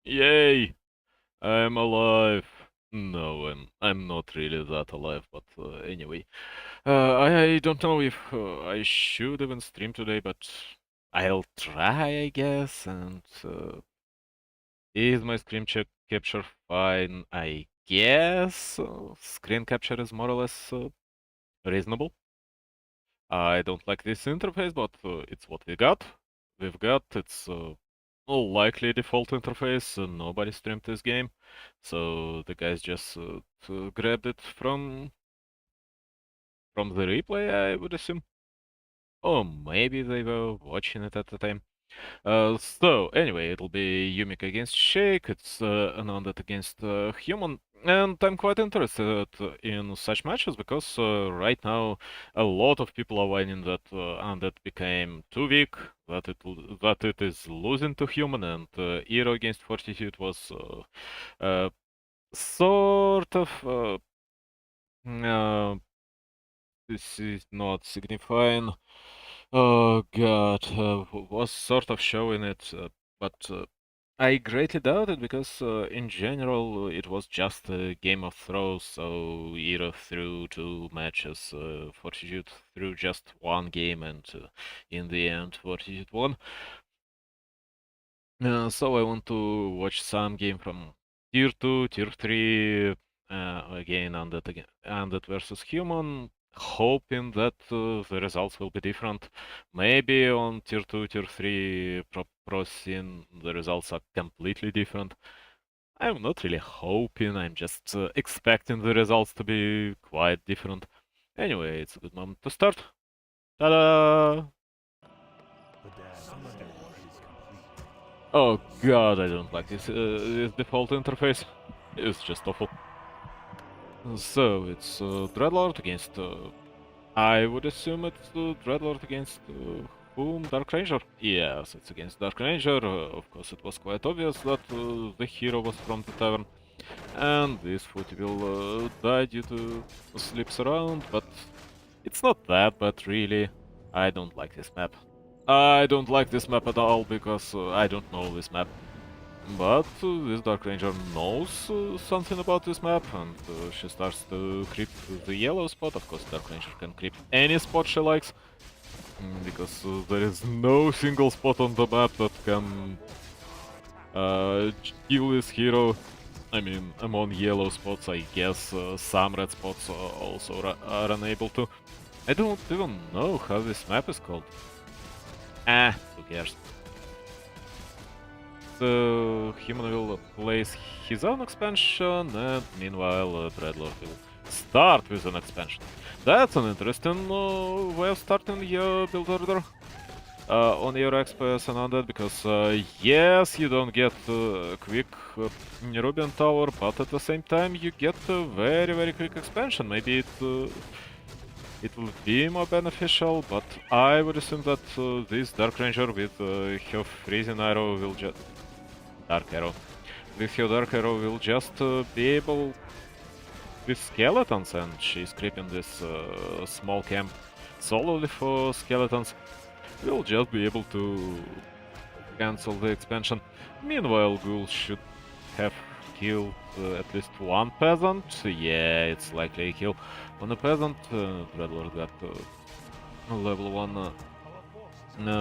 Yay! I'm alive. No, I'm not really that alive, but anyway. I don't know if I should even stream today, but I'll try, I guess. And is my capture fine? I guess. Screen capture is more or less reasonable. I don't like this interface, but it's what we got. We've got its likely default interface. Nobody streamed this game, so the guys just grabbed it from the replay, I would assume. Or maybe they were watching it at the time. So anyway, it'll be Yumiko against Sheik. It's Undead against Human, and I'm quite interested in such matches because right now a lot of people are whining that Undead became too weak, that it is losing to Human, and Hero against Fortitude was sort of uh, this is not signifying. Oh God, was sort of showing it, but I greatly doubt it because in general it was just a game of throws. So Hero threw two matches, Fortitude threw just one game, and in the end Fortitude won. So I want to watch some game from Tier 2, Tier 3, again Undead versus Human, hoping that the results will be different. Maybe on Tier 2, Tier 3 pro scene the results are completely different. I'm not really hoping, I'm just expecting the results to be quite different. Anyway, it's a good moment to start. Ta-da! Oh God, I don't like this default interface. It's just awful. So it's Dreadlord against. I would assume it's Dreadlord against whom? Dark Ranger. Yes, it's against Dark Ranger. Of course, it was quite obvious that the hero was from the tavern, and this footy will die due to slips around. But it's not that bad, really. I don't like this map. I don't like this map at all because I don't know this map. But this Dark Ranger knows something about this map, and she starts to creep the yellow spot. Of course, Dark Ranger can creep any spot she likes, because there is no single spot on the map that can kill this hero. I mean, among yellow spots, I guess some red spots also are unable to. I don't even know how this map is called. Ah, who cares? The human will place his own expansion, and meanwhile Dreadlord will start with an expansion. That's an interesting way of starting your build order on your XPS and Undead, because yes, you don't get quick Rubian Tower, but at the same time you get a very quick expansion. Maybe it will be more beneficial, but I would assume that this Dark Ranger with her Freezing Arrow will just... Dark Arrow. With her Dark Arrow will just be able... with skeletons, and she's creeping this small camp solely for skeletons. We'll just be able to cancel the expansion. Meanwhile, Ghoul should have killed at least one peasant. Yeah, it's likely a kill on a peasant. Dreadlord got level 1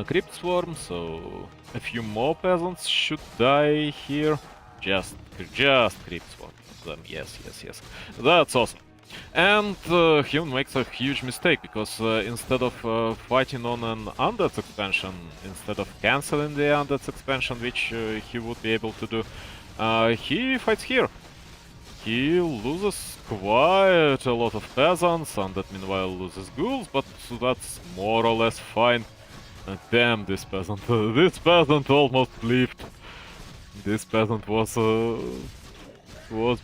Crypt Swarm, so a few more peasants should die here. Just Crypt Swarm them. Yes. That's awesome. And he makes a huge mistake, because instead of fighting on an Undead expansion, instead of canceling the Undead expansion, which he would be able to do, he fights here. He loses quite a lot of peasants, and that meanwhile loses ghouls, but that's more or less fine. Damn, this peasant. This peasant almost lived. This peasant was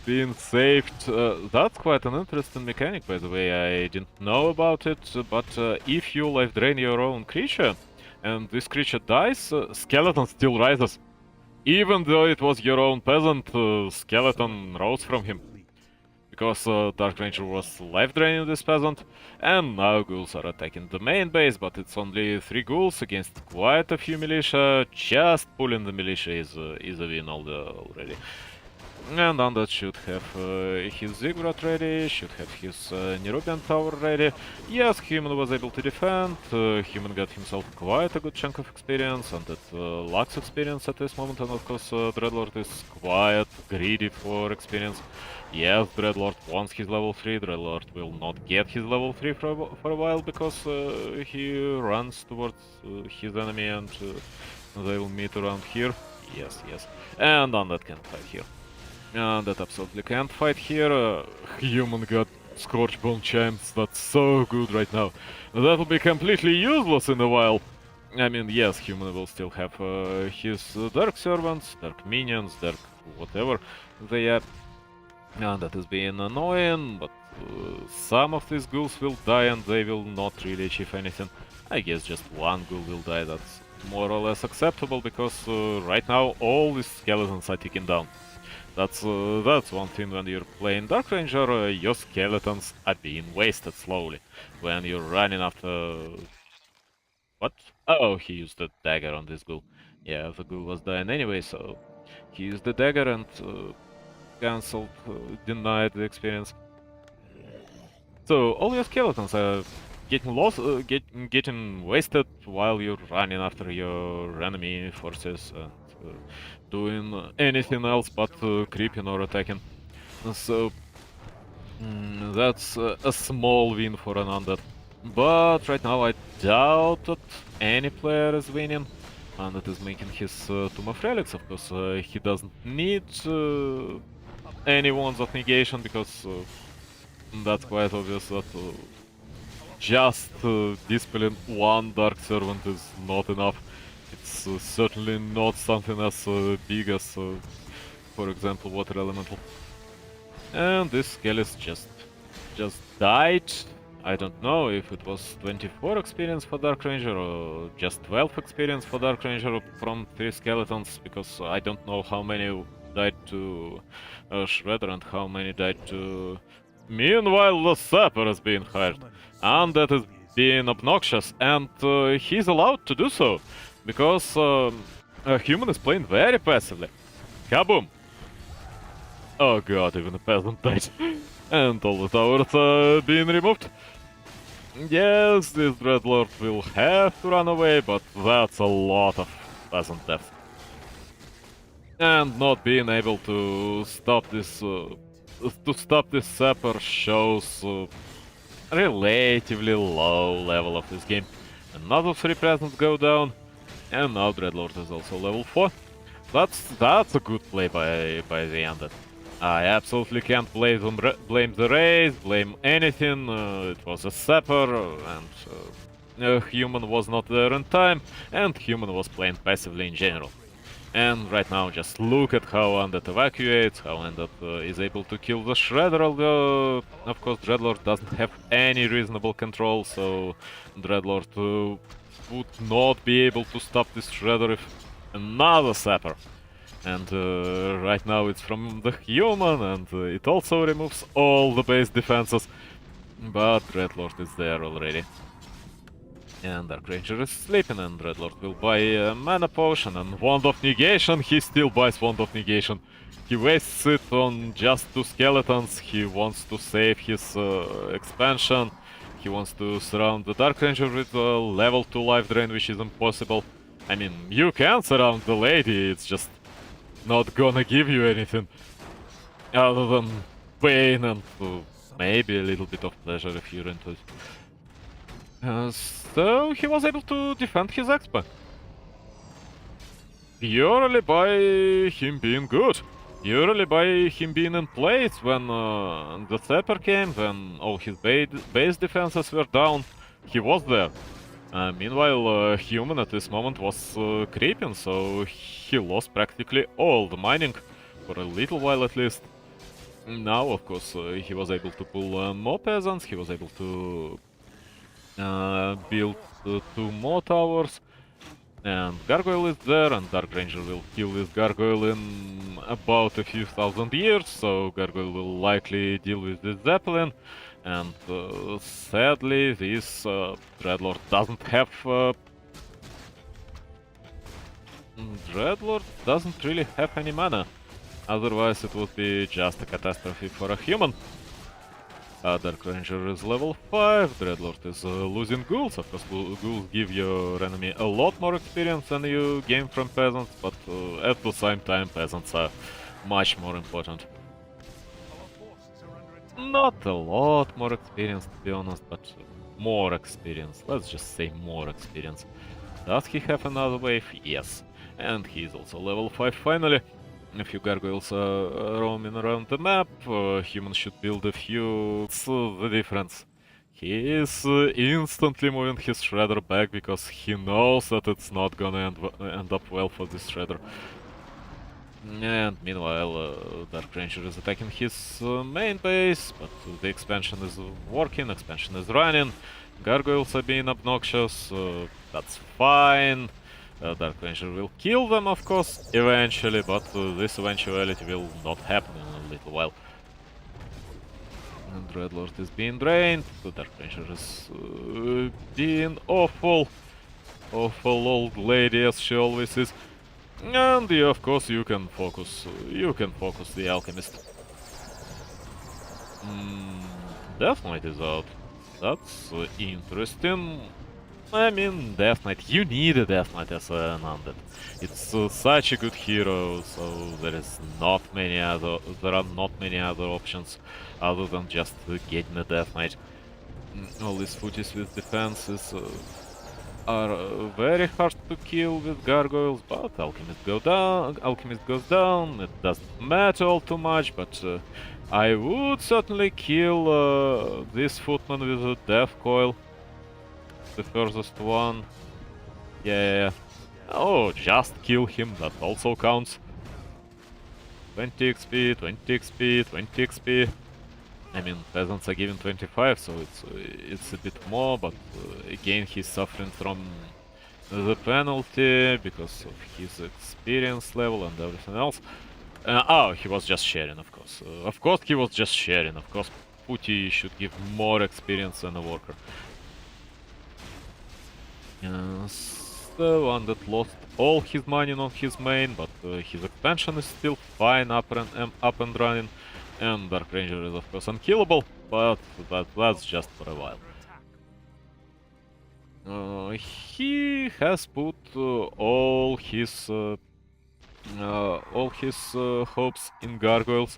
being saved. That's quite an interesting mechanic, by the way. I didn't know about it, but if you life drain your own creature, and this creature dies, skeleton still rises. Even though it was your own peasant, skeleton rose from him. because Dark Ranger was life draining this peasant, and now ghouls are attacking the main base, but it's only 3 ghouls against quite a few militia. Just pulling the militia is a win already. And Undead should have his Ziggurat ready, should have his Nerubian Tower ready. Yes, Human was able to defend, Human got himself quite a good chunk of experience, and that lacks experience at this moment, and of course Dreadlord is quite greedy for experience. Yes, Dreadlord wants his level 3, Dreadlord will not get his level 3 for a while, because he runs towards his enemy, and they will meet around here. Yes, and Undead can fight here. That absolutely can't fight here. Human got Scorchbone Chimes, that's so good right now. That'll be completely useless in a while. I mean, yes, Human will still have his Dark Servants, Dark Minions, Dark whatever they are. And that is being annoying, but some of these ghouls will die and they will not really achieve anything. I guess just one ghoul will die, that's more or less acceptable, because right now all these skeletons are ticking down. That's one thing when you're playing Dark Ranger, your skeletons are being wasted slowly. When you're running after... What? Oh, he used the dagger on this ghoul. Yeah, the ghoul was dying anyway, so he used the dagger and cancelled, denied the experience. So all your skeletons are getting lost, getting wasted while you're running after your enemy forces and doing anything else but creeping or attacking. So that's a small win for an Undead. But right now I doubt that any player is winning. Undead is making his Tomb of Relics, of course. He doesn't need any Wands of Negation, because that's quite obvious that just dispelling one Dark Servant is not enough. It's certainly not something as big as, for example, Water Elemental. And this Skelis just died. I don't know if it was 24 experience for Dark Ranger or just 12 experience for Dark Ranger from 3 skeletons, because I don't know how many died to Shredder and how many died to... Meanwhile, the Sapper is being hired, and that is being obnoxious, and he's allowed to do so, because a human is playing very passively. Kaboom! Oh god, even a peasant died. And all the towers are being removed. Yes, this Dreadlord will have to run away, but that's a lot of peasant deaths. And not being able to stop this Sapper shows relatively low level of this game. Another 3 presents go down, and now Dreadlord is also level 4. That's a good play by the Undead. I absolutely can't blame the race, blame anything. It was a Sapper, and Human was not there in time, and Human was playing passively in general. And right now, just look at how Undead evacuates, how Undead is able to kill the Shredder, although, of course, Dreadlord doesn't have any reasonable control, so Dreadlord would not be able to stop this Shredder if another Sapper. And right now it's from the Human, and it also removes all the base defenses, but Dreadlord is there already. And Dark Ranger is sleeping, and Dreadlord will buy a Mana Potion and Wand of Negation. He still buys Wand of Negation. He wastes it on just 2 skeletons. He wants to save his expansion. He wants to surround the Dark Ranger with a level 2 life drain, which is impossible. I mean, you can surround the lady, it's just not gonna give you anything other than pain and maybe a little bit of pleasure if you're into it. So he was able to defend his expa. Purely by him being good. Purely by him being in place when the Sapper came, when all his base defenses were down. He was there. Meanwhile, Human at this moment was creeping, so he lost practically all the mining, for a little while at least. Now, of course, he was able to pull more peasants, he was able to build 2 more towers, And Gargoyle is there, and Dark Ranger will kill this Gargoyle in about a few thousand years, so Gargoyle will likely deal with this Zeppelin. And sadly, this Dreadlord doesn't have... Dreadlord doesn't really have any mana. Otherwise, it would be just a catastrophe for a human. Dark Ranger is level 5, Dreadlord is losing ghouls. Of course, ghouls give your enemy a lot more experience than you gain from peasants, but at the same time, peasants are much more important. Not a lot more experience, to be honest, but more experience. Let's just say more experience. Does he have another wave? Yes. And he's also level 5 finally. A few gargoyles are roaming around the map. Humans should build a few. What's the difference? He is instantly moving his shredder back because he knows that it's not gonna end up well for this shredder. And meanwhile, Dark Ranger is attacking his main base, but the expansion is working, expansion is running. Gargoyles are being obnoxious, that's fine. Dark Ranger will kill them, of course, eventually, but this eventuality will not happen in a little while. And Dreadlord is being drained, the Dark Ranger is being awful old lady as she always is. And yeah, of course you can focus the Alchemist. Death Knight is out. That's interesting. I mean, Death Knight, you need a Death Knight as an undead. It's such a good hero, so there are not many other options other than just getting a Death Knight. All these footies with defenses are very hard to kill with gargoyles, but Alchemist goes down, it doesn't matter all too much, but I would certainly kill this footman with a death coil. The furthest one. Yeah. Oh, just kill him, that also counts. 20 XP, 20 XP, 20 XP. I mean, peasants are given 25, so it's a bit more, but again he's suffering from the penalty because of his experience level and everything else. Oh, he was just sharing, of course. Of course he was just sharing, of course Putty should give more experience than a worker. The one that lost all his money on his main, but his expansion is still fine, up and running. And Dark Ranger is of course unkillable, but that's just for a while. He has put all his hopes in gargoyles.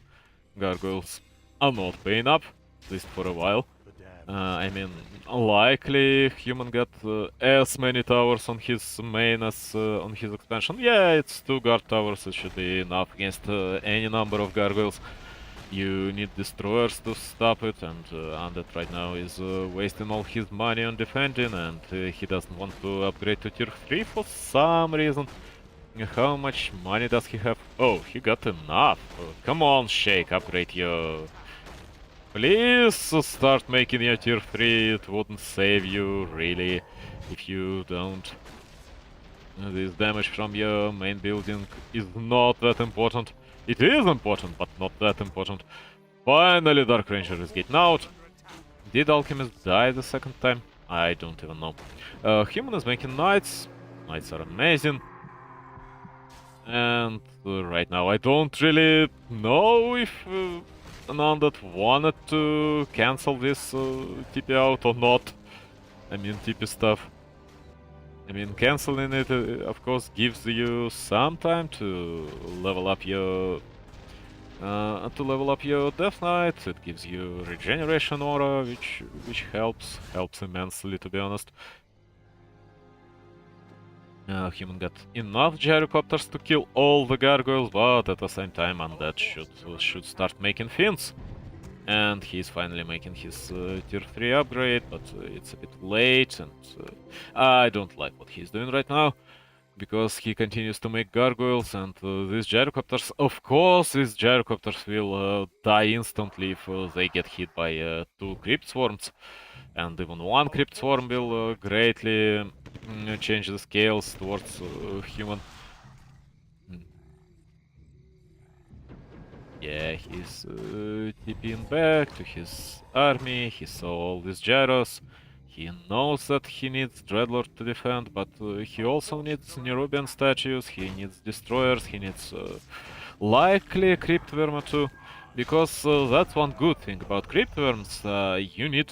Gargoyles are not paying up, at least for a while. I mean, likely human got as many towers on his main as on his expansion. Yeah, it's 2 guard towers, it should be enough against any number of gargoyles. You need destroyers to stop it, and Undead right now is wasting all his money on defending, and he doesn't want to upgrade to tier 3 for some reason. How much money does he have? Oh, he got enough. Come on, Sheik, upgrade your... Please start making your tier 3, it wouldn't save you, really, if you don't. This damage from your main building is not that important. It is important, but not that important. Finally, Dark Ranger is getting out. Did Alchemist die the second time? I don't even know. Human is making knights. Knights are amazing. And right now I don't really know if an undead wanted to cancel this TP out or not. I mean, TP stuff. I mean, canceling it, of course, gives you some time to level up your Death Knight. It gives you regeneration aura, which helps immensely, to be honest. Human got enough gyrocopters to kill all the gargoyles, but at the same time, Undead should start making fins. And he's finally making his tier 3 upgrade, but it's a bit late, and I don't like what he's doing right now, because he continues to make gargoyles, and these gyrocopters, of course, these gyrocopters will die instantly if they get hit by 2 crypt swarms. And even one Crypt Swarm will greatly change the scales towards human. Yeah, he's TPing back to his army, he saw all these gyros. He knows that he needs Dreadlord to defend, but he also needs Nerubian statues, he needs destroyers, he needs likely Cryptworm too. Because that's one good thing about Cryptworms, you need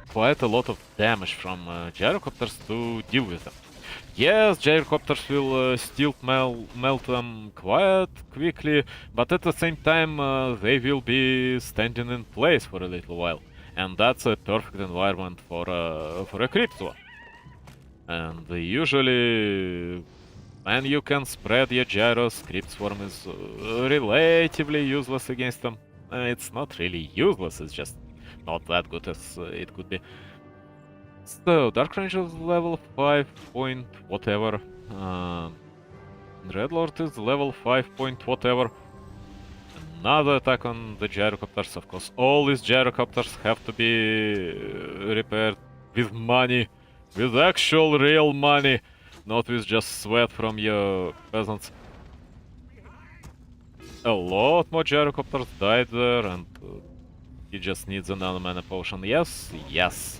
quite a lot of damage from gyrocopters to deal with them. Yes, gyrocopters will still melt them quite quickly, but at the same time they will be standing in place for a little while. And that's a perfect environment for a Crypt Swarm. And usually, when you can spread your gyros, Crypt Swarm is relatively useless against them. It's not really useless, it's just not that good as it could be. So, Dark Ranger is level 5 point whatever. Dreadlord is level 5 point whatever. Another attack on the gyrocopters, of course. All these gyrocopters have to be repaired with money. With actual real money. Not with just sweat from your peasants. A lot more gyrocopters died there and he just needs another mana potion. Yes, yes.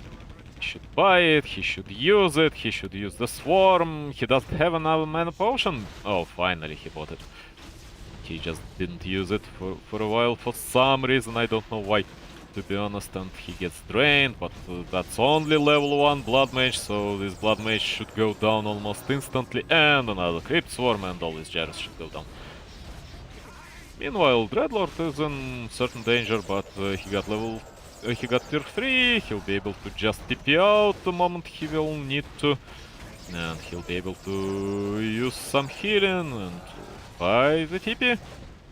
He should buy it, he should use it, he should use the swarm. He doesn't have another mana potion. Oh, finally he bought it. He just didn't use it for a while for some reason, I don't know why, to be honest, and he gets drained, but that's only level 1 Blood Mage, so this Blood Mage should go down almost instantly, and another Crypt Swarm, and all these gyros should go down. Meanwhile, Dreadlord is in certain danger, but he got tier 3, he'll be able to just TP out the moment he will need to. And he'll be able to use some healing and buy the TP.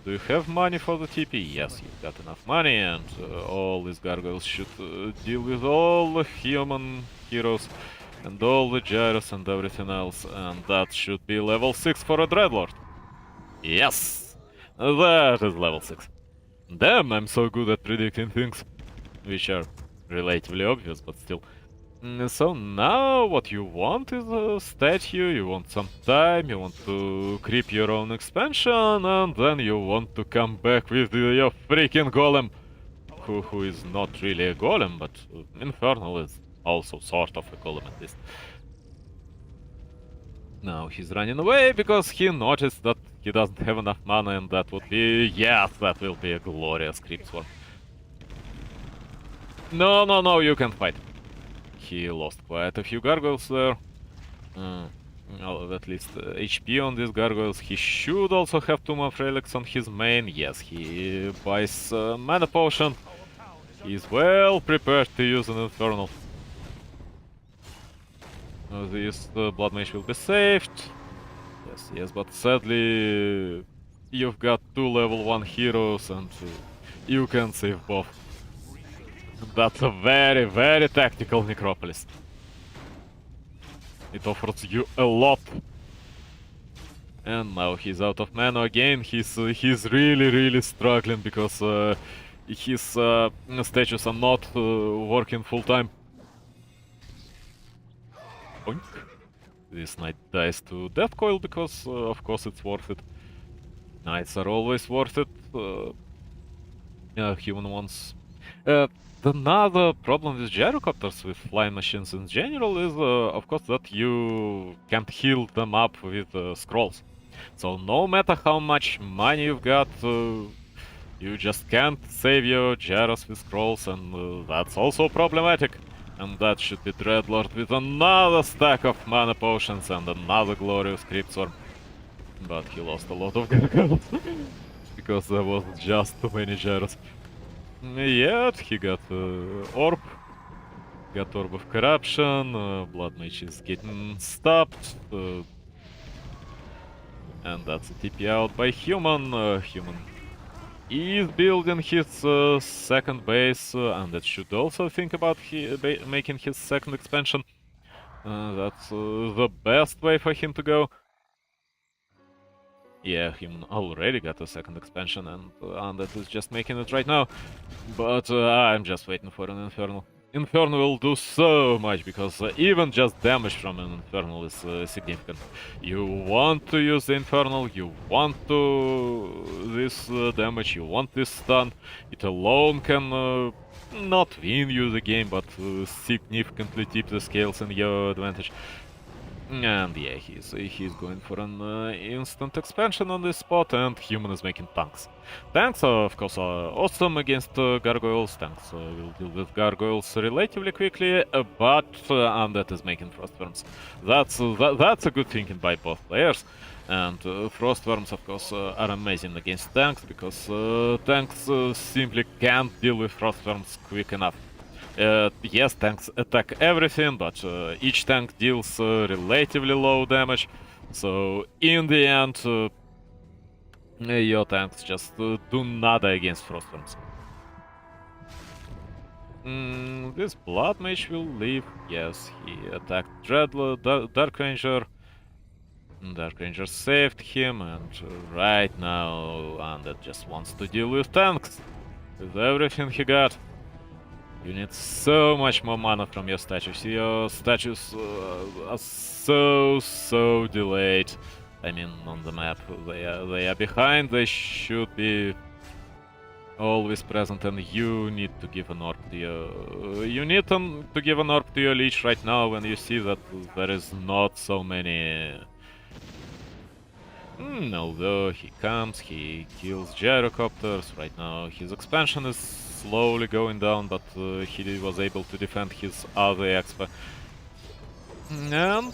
Do you have money for the TP? Yes, you've got enough money, and all these gargoyles should deal with all the human heroes and all the gyros and everything else, and that should be level 6 for a Dreadlord. Yes! That is level 6. Damn, I'm so good at predicting things, which are relatively obvious, but still. So now what you want is a statue, you want some time, you want to creep your own expansion, and then you want to come back with your freaking golem, who is not really a golem, but Infernal is also sort of a golem at least. Now he's running away because he noticed that he doesn't have enough mana, and that would be... yes, that will be a glorious Crypt Swarm. No, no, no, you can't fight. He lost quite a few gargoyles there. Well, at least HP on these gargoyles. He should also have Tomb of Relics on his main. Yes, he buys mana potion. He's well prepared to use an Infernal. This Blood Mage will be saved. Yes, yes, but sadly you've got 2 level 1 heroes and you can save both. That's a very, very tactical Necropolis. It offers you a lot. And now he's out of mana again. He's really, really struggling because his statues are not working full time. Oink. This knight dies to Death Coil because, of course, it's worth it. Knights are always worth it. Human ones. Another problem with gyrocopters, with flying machines in general, is of course that you can't heal them up with scrolls. So no matter how much money you've got, you just can't save your gyros with scrolls, and that's also problematic. And that should be Dreadlord with another stack of mana potions and another glorious Crypt Swarm. But he lost a lot of gargoyles because there was just too many gyros. Yet he got Orb. Got Orb of Corruption, Blood Mage is getting stopped. And that's a TP out by Human. Human is building his second base, and that should also think about making his second expansion. That's the best way for him to go. Yeah, Human already got a second expansion, and that is just making it right now. But I'm just waiting for an Infernal. Infernal will do so much, because even just damage from an Infernal is significant. You want to use the Infernal, you want this damage, you want this stun. It alone can not win you the game, but significantly tip the scales in your advantage. And yeah, he's going for an instant expansion on this spot, and human is making tanks. Tanks, of course, are awesome against gargoyles. Tanks will deal with gargoyles relatively quickly, but Undead is making frostworms. That's a good thinking by both players. And frostworms, of course, are amazing against tanks, because tanks simply can't deal with frostworms quick enough. Yes, tanks attack everything, but each tank deals relatively low damage. So in the end, your tanks just do nada against frostworms. This Blood Mage will leave. Yes, he attacked Dark Ranger. Dark Ranger saved him, and right now Undead just wants to deal with tanks. With everything he got. You need so much more mana from your statues. Your statues are so delayed. I mean, on the map, they are behind. They should be always present, and you need to give an orb to your... You need to give an orb to your leech right now when you see that there is not so many... although he comes, he kills gyrocopters. Right now his expansion is slowly going down, but he was able to defend his other expa. And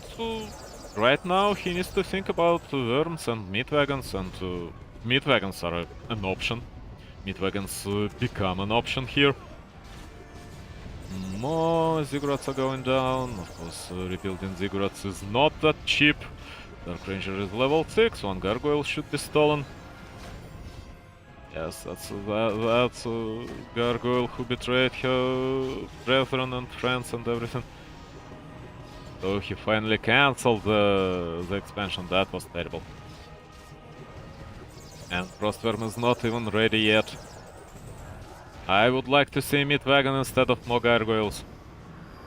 right now he needs to think about worms and meat wagons, and meat wagons are an option. Meat wagons become an option here. More ziggurats are going down. Of course, rebuilding ziggurats is not that cheap. Dark Ranger is level 6, one gargoyle should be stolen. Yes, that's a gargoyle who betrayed her brethren and friends and everything. So he finally cancelled the expansion. That was terrible. And Frostworm is not even ready yet. I would like to see Meat Wagon instead of more gargoyles.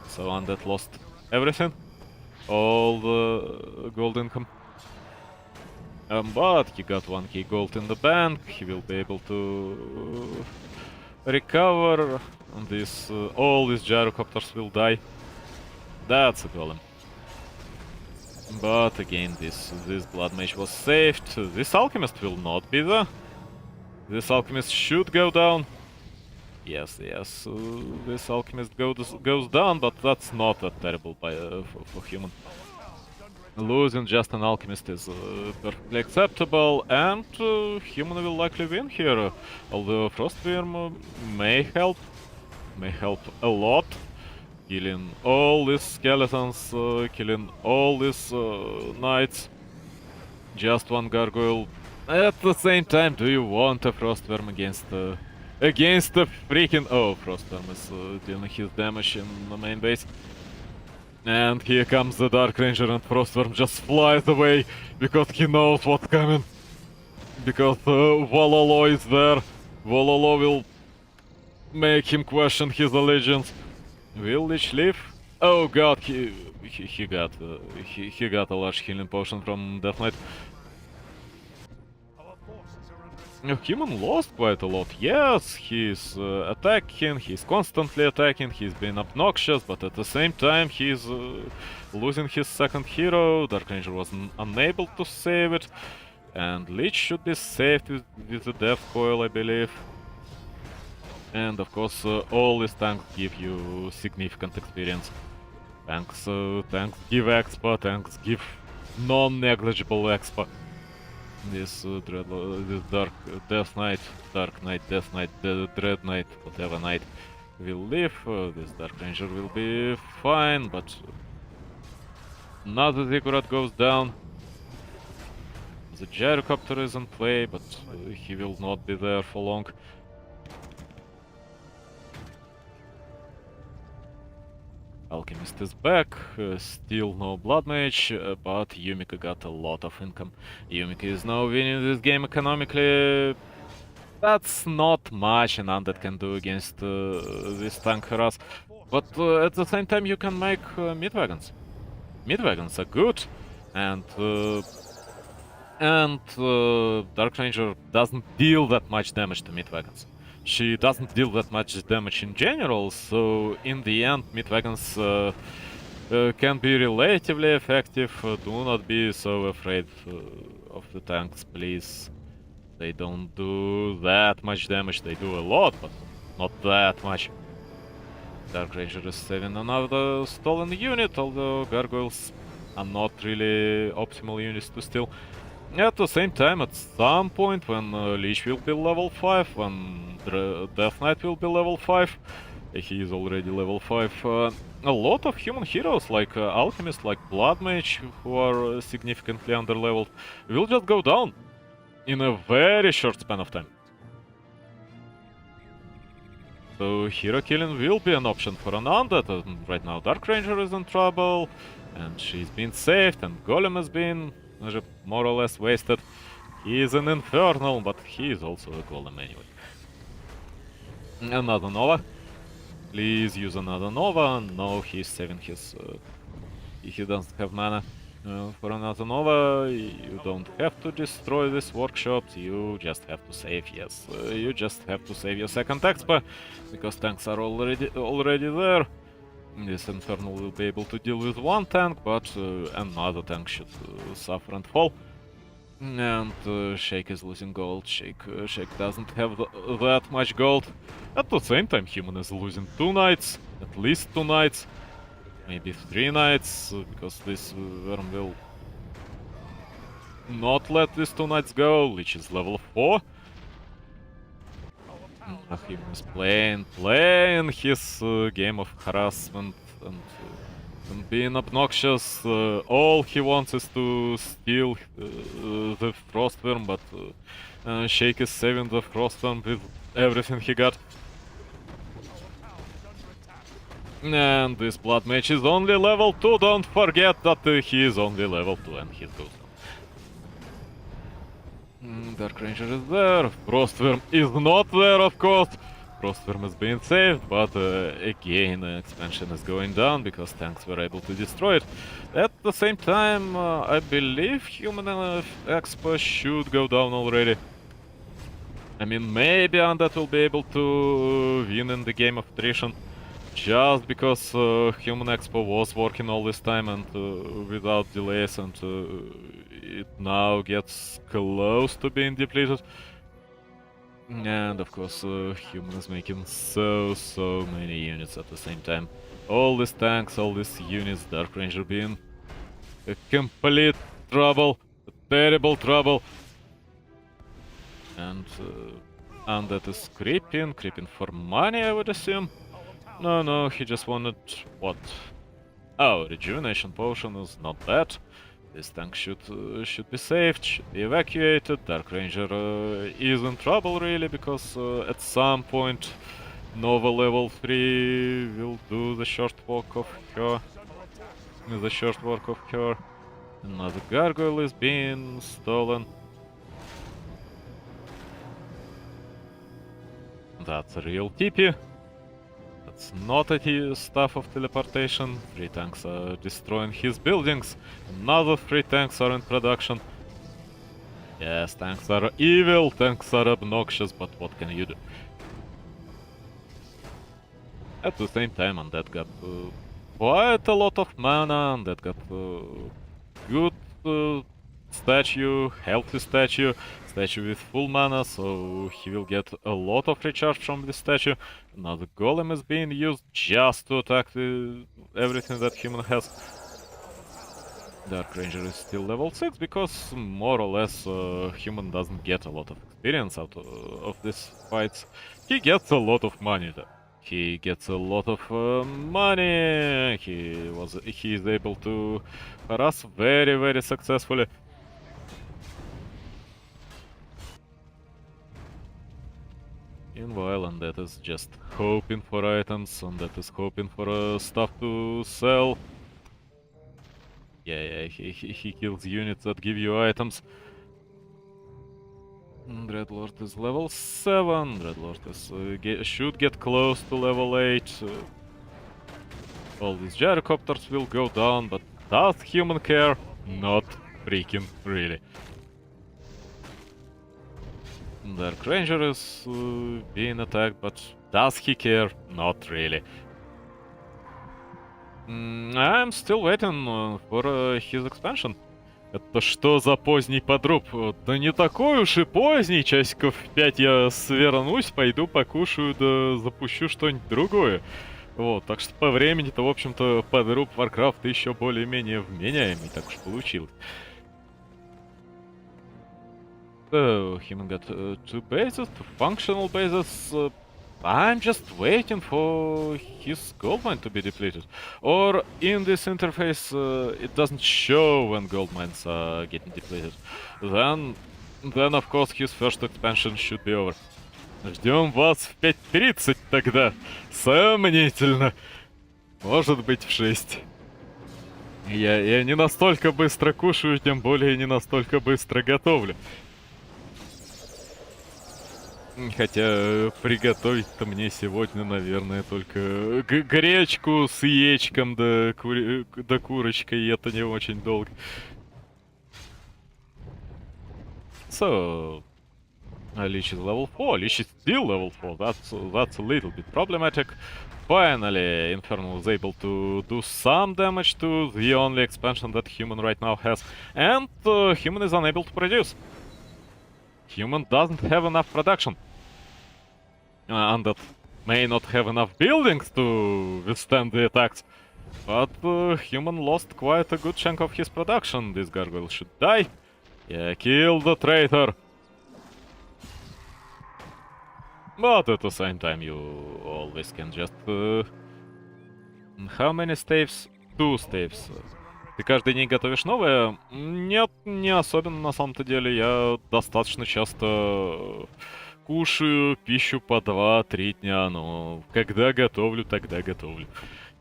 So Undead lost everything. All the gold income. But he got 1k gold in the bank. He will be able to recover. All these gyrocopters will die. That's a golem. But again, this Blood Mage was saved. This Alchemist will not be there. This Alchemist should go down. Yes, this Alchemist goes down, but that's not that terrible for human. Losing just an Alchemist is perfectly acceptable, and human will likely win here. Although Frostworm may help a lot. Killing all these skeletons, killing all these knights. Just one gargoyle. At the same time, do you want a Frostworm against the freaking... Oh, Frostworm is dealing his damage in the main base. And here comes the Dark Ranger, and Frostworm just flies away because he knows what's coming. Because Vololo is there. Vololo will make him question his allegiance. Will Lich live? Oh god, he got a large healing potion from Death Knight. Human lost quite a lot. Yes, he's attacking, he's constantly attacking, he's being obnoxious, but at the same time he's losing his second hero. Dark Ranger was unable to save it, and Lich should be saved with the Death Coil, I believe. And of course, all these tanks give you significant experience. Tanks give expa, tanks give non-negligible expa. This Dark Death Knight, Dark Knight, Death Knight, Dread Knight, whatever Knight will live. This Dark Ranger will be fine, but another Ziggurat goes down. The Gyrocopter is in play, but he will not be there for long. Alchemist is back, still no Blood Mage, but Yumiko got a lot of income. Yumiko is now winning this game economically. That's not much an Undead can do against this tank harass. But at the same time, you can make mid wagons. Mid wagons are good, and Dark Ranger doesn't deal that much damage to mid wagons. She doesn't deal that much damage in general, so in the end, mid wagons can be relatively effective. Do not be so afraid of the tanks, please. They don't do that much damage. They do a lot, but not that much. Dark Ranger is saving another stolen unit, although gargoyles are not really optimal units to steal. At the same time, at some point, when Leech will be level 5, when Death Knight will be level 5, he is already level 5, a lot of human heroes, like Alchemist, like Blood Mage, who are significantly underleveled, will just go down in a very short span of time. So hero killing will be an option for an undead, and right now Dark Ranger is in trouble, and she's been saved, and Golem has been more or less wasted. He is an Infernal, but he is also a Golem anyway. Another Nova. Please use another Nova. No, he's saving his... he doesn't have mana. For another Nova, you don't have to destroy this workshop, you just have to save, yes. You just have to save your second expa, because tanks are already there. This Infernal will be able to deal with one tank, but another tank should suffer and fall. And Sheik is losing gold. Sheik doesn't have that much gold. At the same time, Human is losing 2 knights, at least 2 knights. Maybe 3 knights, because this worm will not let these 2 knights go. Lich is level 4. Human is playing his game of harassment and being obnoxious. All he wants is to steal the Frostworm, but Sheik is saving the Frostworm with everything he got. And this Blood Mage is only level 2, don't forget that he is only level 2 and he's ghost. Dark Ranger is there, Frostworm is not there, of course. Frostworm is being saved, but again, expansion is going down because tanks were able to destroy it. At the same time, I believe Human Expo should go down already. I mean, maybe Undead will be able to win in the game of attrition. Just because Human Expo was working all this time and without delays, and it now gets close to being depleted. And of course, Human is making so many units at the same time. All these tanks, all these units, Dark Ranger being a complete trouble, a terrible trouble. And that is creeping for money, I would assume. No, he just wanted... what? Oh, Rejuvenation Potion is not bad. This tank should be saved, should be evacuated. Dark Ranger is in trouble, really, because at some point Nova level 3 will do the short walk of her. Another Gargoyle is being stolen. That's a real TP. That's not a stuff of teleportation. 3 tanks are destroying his buildings. Another 3 tanks are in production. Yes, tanks are evil, tanks are obnoxious, but what can you do? At the same time, Undead got quite a lot of mana, Undead got good statue, healthy statue with full mana, so he will get a lot of recharge from this statue. Now the Golem is being used just to attack everything that Human has. Dark Ranger is still level 6 because more or less Human doesn't get a lot of experience out of these fights. He gets a lot of money though. He gets a lot of money. He is able to harass very successfully. Meanwhile, Undead is just hoping for items, Undead is hoping for stuff to sell. Yeah, he kills units that give you items. Dreadlord is level 7, Dreadlord is, should get close to level 8. All these gyrocopters will go down, but does human care? Not freaking really. Dark Ranger is being attacked, but does he care? Not really. I'm still waiting for his expansion. Это что за поздний подруб? Да не такой уж и поздний, часиков в 5 я свернусь, пойду покушаю, да запущу что-нибудь другое. Вот, так что по времени-то, в общем-то, подруб Warcraft еще более-менее вменяемый, так уж получилось. So, human got 2 bases, 2 functional bases. I'm just waiting for his gold mine to be depleted. Or in this interface, it doesn't show when gold mines are getting depleted. Then of course, his first expansion should be over. Ждем вас в 5:30 тогда. Сомнительно. Может быть, в 6. Я не настолько быстро кушаю, тем более не настолько быстро готовлю. Хотя приготовить-то мне сегодня, наверное, только гречку с яичком да курочкой, и это не очень долго. So, Lich is level 4. Lich is still level 4. That's a little bit problematic. Finally, Infernal is able to do some damage to the only expansion that Human right now has, and Human is unable to produce. Human doesn't have enough production. And that may not have enough buildings to withstand the attacks. But Human lost quite a good chunk of his production. This gargoyle should die. Yeah, kill the traitor. But at the same time, you always can just... How many staves? 2 staves. Ты каждый день готовишь новое? Нет, не особенно на самом-то деле. Я достаточно часто кушаю пищу по 2-3 дня, но когда готовлю, тогда готовлю.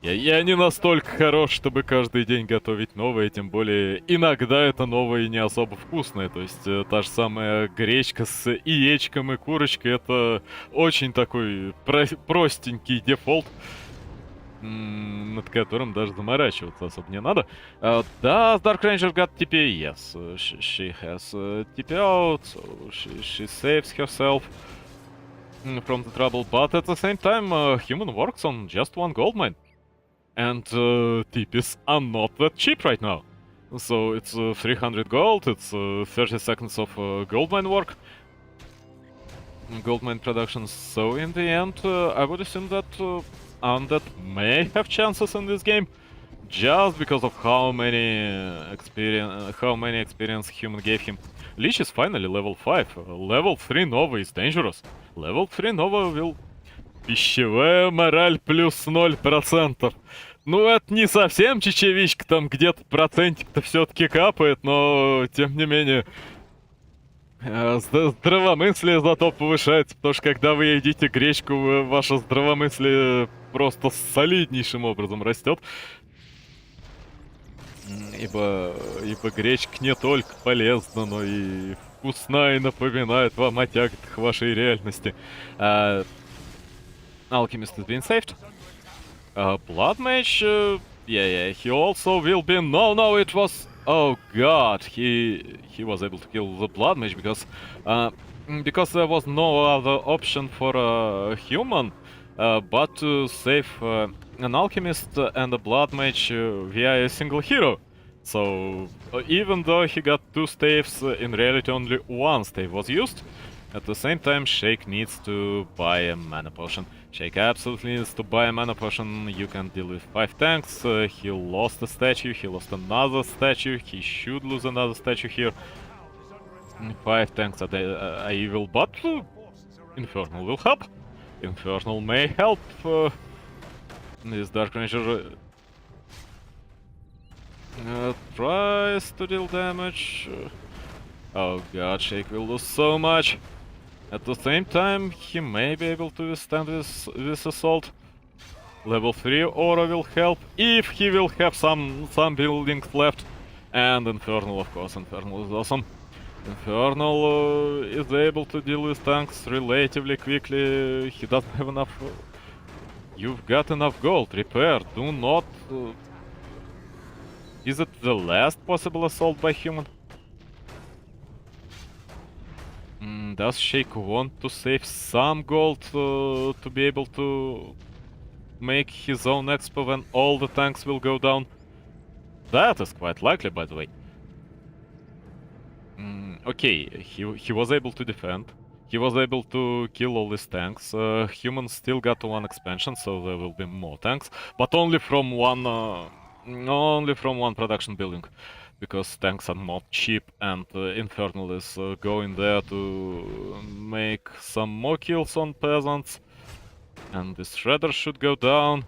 Я не настолько хорош, чтобы каждый день готовить новое, тем более иногда это новое не особо вкусное. То есть та же самая гречка с яичком и курочкой — это очень такой простенький дефолт, над которым даже заморачиваться особо не надо. Does Dark Ranger got TP? Yes, she has TP out, so she saves herself from the trouble, but at the same time, Human works on just 1 gold mine. And TPs are not that cheap right now. So it's 300 gold, it's 30 seconds of gold mine work. Gold mine production, so in the end, I would assume that Undead may have chances in this game, just because of how many experience Human gave him. Lich is finally level 5. Level 3 Nova is dangerous. Level 3 Nova will... Пищевая мораль плюс 0%. Ну, это не совсем чечевичка, там где-то процентик-то все-таки капает, но тем не менее... Здравомыслие зато повышается, потому что когда вы едите гречку, ваше здравомыслие просто солиднейшим образом растет. Ибо гречка не только полезна, но и вкусна, и напоминает вам о тяготах вашей реальности. Alchemist has been saved. Blood Mage, yeah, he also will be... No, it was... Oh god, he was able to kill the Blood Mage because there was no other option for a human but to save an Alchemist and a Blood Mage via a single hero. So even though he got 2 staves, in reality only 1 stave was used. At the same time, Sheik needs to buy a mana potion. Sheik absolutely needs to buy a mana potion. You can deal with 5 tanks. He lost a statue, he lost another statue. He should lose another statue here. 5 tanks are evil, but Infernal will help. Infernal may help. This Dark Ranger tries to deal damage. Oh god, Sheik will lose so much. At the same time, he may be able to withstand this assault. Level 3 Aura will help, if he will have some buildings left. And Infernal, of course, Infernal is awesome. Infernal is able to deal with tanks relatively quickly. He doesn't have enough... You've got enough gold. Repair. Do not... Is it the last possible assault by human? Does Sheik want to save some gold to be able to make his own expo when all the tanks will go down? That is quite likely, by the way. Okay, he was able to defend. He was able to kill all these tanks. Humans still got one expansion, so there will be more tanks, but only from one production building, because tanks are not cheap, and Infernal is going there to make some more kills on peasants, and the Shredder should go down,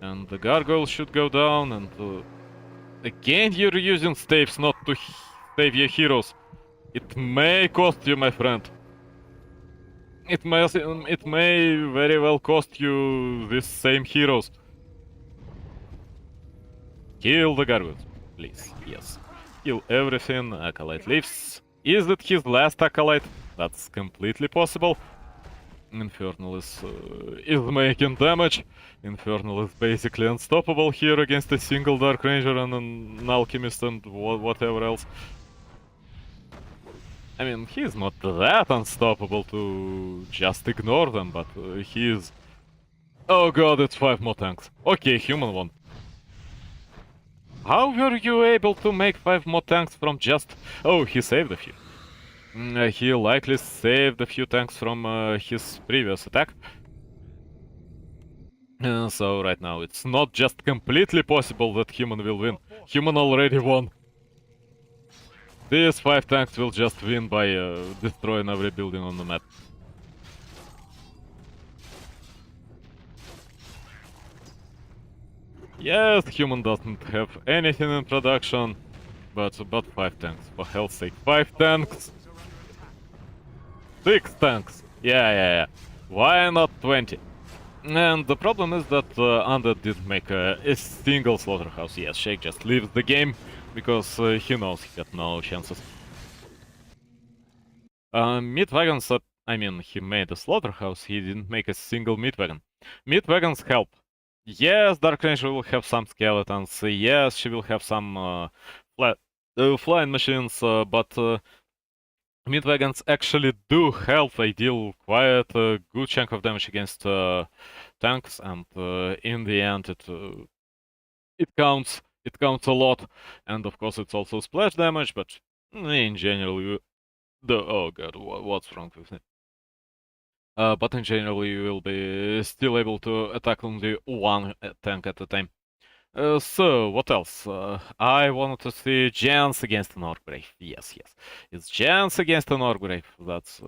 and the Gargoyle should go down, and again you're using staves not to save your heroes. It may cost you, my friend. It may very well cost you these same heroes. Kill the gargoyles, please. Yes. Kill everything. Acolyte lives. Is it his last acolyte? That's completely possible. Infernal is making damage. Infernal is basically unstoppable here against a single Dark Ranger and an Alchemist and whatever else. I mean, he's not that unstoppable to just ignore them, but he is... Oh god, it's 5 more tanks. Okay, human won. How were you able to make 5 more tanks from just... Oh, he saved a few. He likely saved a few tanks from his previous attack. So right now it's not just completely possible that human will win. Human already won. These 5 tanks will just win by destroying every building on the map. Yes, human doesn't have anything in production, but 5 tanks, for hell's sake. 5 tanks! 6 tanks! Yeah. Why not 20? And the problem is that Undead didn't make a single slaughterhouse. Yes, Sheik just leaves the game, because he knows he got no chances. Meat wagons, I mean, he made a slaughterhouse, he didn't make a single meat wagon. Meat wagons help. Yes, Dark Ranger will have some skeletons, yes, she will have some flying machines, but meat wagons actually do help. They deal quite a good chunk of damage against tanks, and in the end it counts. It counts a lot, and of course it's also splash damage, but in general oh god, what's wrong with me? But in general you will be still able to attack only one tank at a time. So, what else? I wanted to see Jans against an Orggrave. Yes. It's Jans against an Orggrave. That's...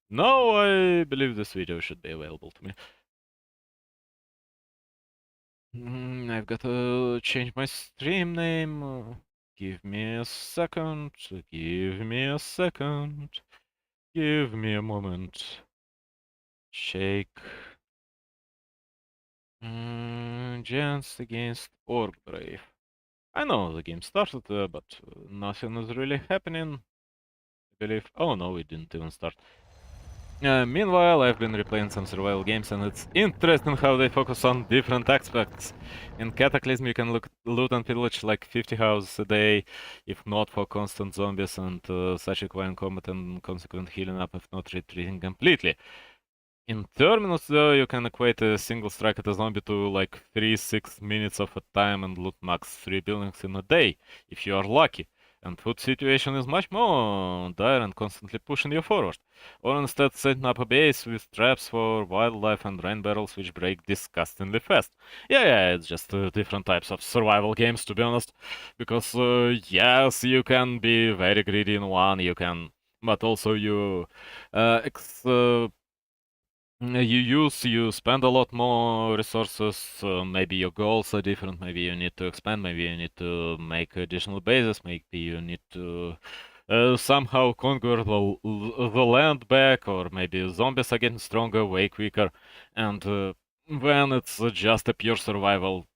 No, I believe this video should be available to me. I've got to change my stream name. Give me a second. Give me a second. Give me a moment. Sheik. Jans against Orggrave. I know the game started, but nothing is really happening. I believe. Oh no, it didn't even start. Meanwhile, I've been replaying some survival games, and it's interesting how they focus on different aspects. In Cataclysm, you can loot and pillage like 50 houses a day, if not for constant zombies and such requiring combat and consequent healing up if not retreating completely. In Terminus, though, you can equate a single strike at a zombie to like 3-6 minutes of a time and loot max 3 buildings in a day, if you are lucky. And food situation is much more dire and constantly pushing you forward. Or instead setting up a base with traps for wildlife and rain barrels which break disgustingly fast. Yeah, it's just different types of survival games, to be honest. Because, yes, you can be very greedy in one, but also you you spend a lot more resources, maybe your goals are different, maybe you need to expand, maybe you need to make additional bases, maybe you need to somehow conquer the land back, or maybe zombies are getting stronger way quicker, and when it's just a pure survival,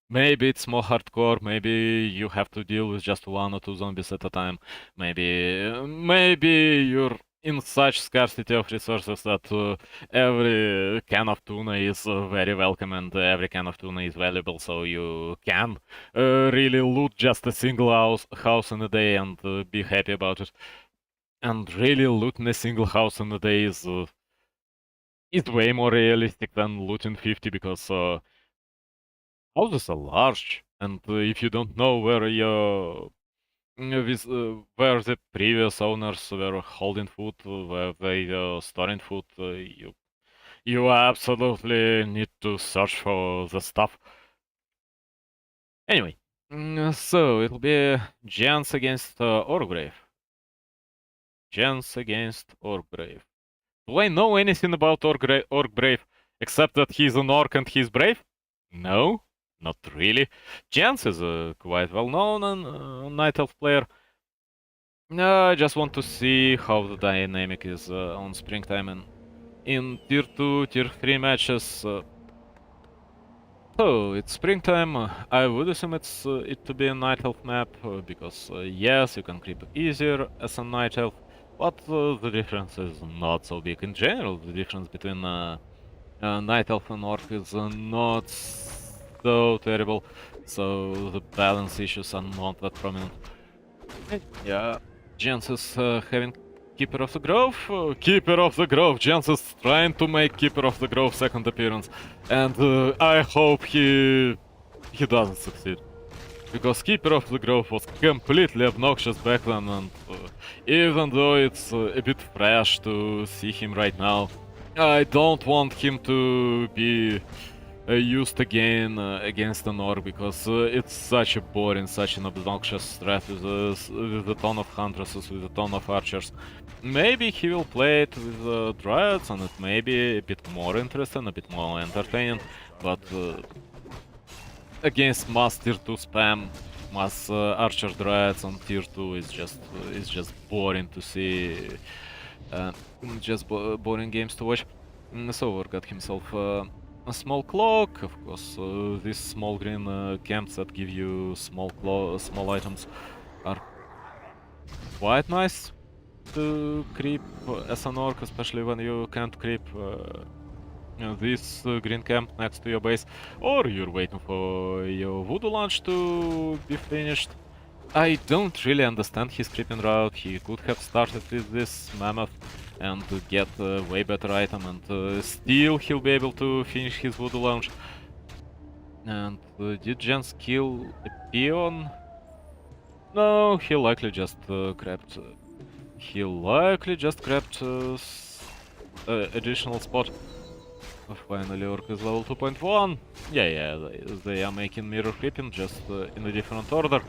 maybe it's more hardcore, maybe you have to deal with just 1 or 2 zombies at a time, maybe you're in such scarcity of resources that every can of tuna is very welcome and every can of tuna is valuable, so you can really loot just a single house in a day and be happy about it. And really looting a single house in a day is way more realistic than looting 50 because houses are large, and if you don't know where your where the previous owners were holding food, where they were storing food, you absolutely need to search for the stuff. Anyway, so it'll be Jans against Orgrave. Jans against Orgrave. Do I know anything about Orgrave except that he's an orc and he's brave? No, not really. Jans is a quite well-known Night Elf player. I just want to see how the dynamic is on Springtime and in Tier 2, Tier 3 matches. So, it's Springtime. I would assume it's it to be a Night Elf map, because yes, you can creep easier as a Night Elf, but the difference is not so big. In general, the difference between Night Elf and Orc is not so terrible, so the balance issues are not that prominent. Yeah, Jens is having Keeper of the Grove. Keeper of the Grove. Jens is trying to make Keeper of the Grove second appearance, and I hope he doesn't succeed. Because Keeper of the Grove was completely obnoxious back then, and even though it's a bit fresh to see him right now, I don't want him to be used again against an orc, because it's such a boring, such an obnoxious threat with a ton of huntresses, with a ton of archers. Maybe he will play it with dryads, and it may be a bit more interesting, a bit more entertaining, but against mass tier 2 spam, mass archer dryads on tier 2 is just boring to see, just boring games to watch. So War got himself a small cloak, of course. These small green camps that give you small items are quite nice to creep as an orc, especially when you can't creep this green camp next to your base, or you're waiting for your voodoo launch to be finished. I don't really understand his creeping route. He could have started with this mammoth and get a way better item, and still he'll be able to finish his voodoo launch. And did Jens kill a peon? No, he likely just grabbed. He likely just grabbed additional spot. Finally, Orc is level 2.1. Yeah, they are making mirror creeping, just in a different order.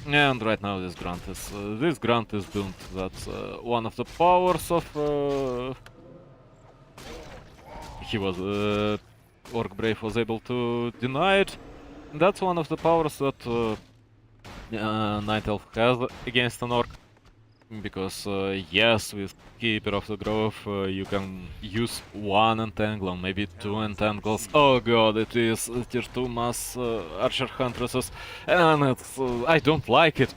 And right now this grunt is doomed. That's one of the powers of Orc Brave was able to deny it. That's one of the powers that Night Elf has against an Orc. Because yes, with Keeper of the Grove you can use one entangle or maybe two entangles. Oh god, it is tier 2 mass archer huntresses, and it's I don't like it.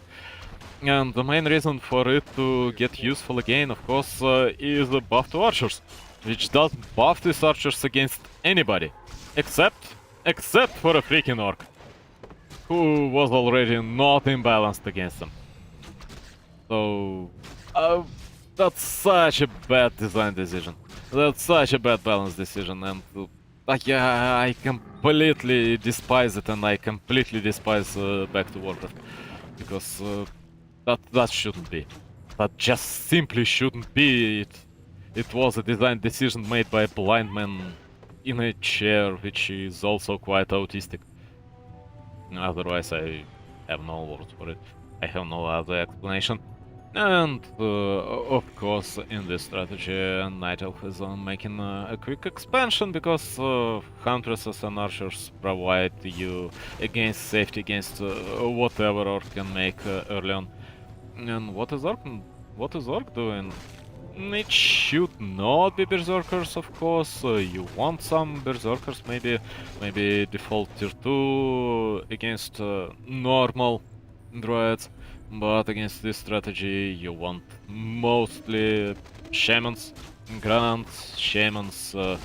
And the main reason for it to get useful again, of course, is the buff to archers, which doesn't buff these archers against anybody, except for a freaking orc, who was already not imbalanced against them. So, that's such a bad design decision. That's such a bad balance decision, and yeah, I completely despise it, and I completely despise Back to Warcraft, because that shouldn't be. That just simply shouldn't be. It was a design decision made by a blind man in a chair, which is also quite autistic. Otherwise, I have no words for it. I have no other explanation. And of course, in this strategy, Night Elf is making a quick expansion, because Huntresses and Archers provide you against safety, against whatever Orc can make early on. And what is Orc doing? It should not be Berserkers, of course. You want some Berserkers, maybe default tier 2 against normal Druids. But against this strategy, you want mostly shamans, grunts, shamans, a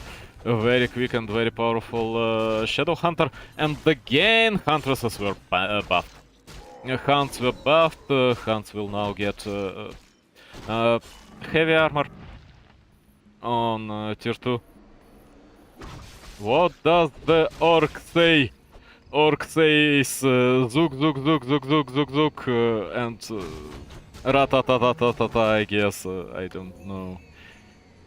very quick and very powerful shadow hunter, and again huntresses were buffed. Hunts were buffed. Hunts will now get heavy armor on tier 2. What does the orc say? Orc says zuk zuk zuk zuk zuk zuk zuk and ratatatatata, I guess. I don't know.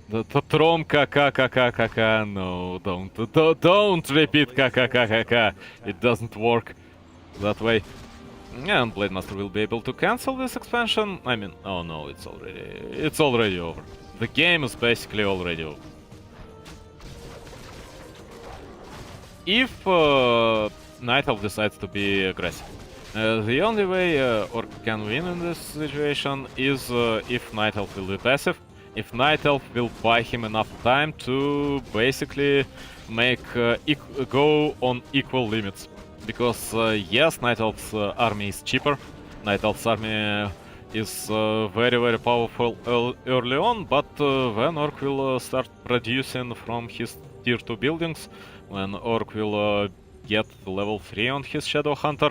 The trom kaka. No, don't repeat kaka. It doesn't work that way. And Blade Master will be able to cancel this expansion. I mean, oh no, it's already over. The game is basically already over. If Night Elf decides to be aggressive, the only way Orc can win in this situation is if Night Elf will be passive. If Night Elf will buy him enough time to basically make go on equal limits. Because yes, Night Elf's army is cheaper. Night Elf's army is very powerful early on, but when Orc will start producing from his tier 2 buildings, when Orc will get level 3 on his Shadow Hunter,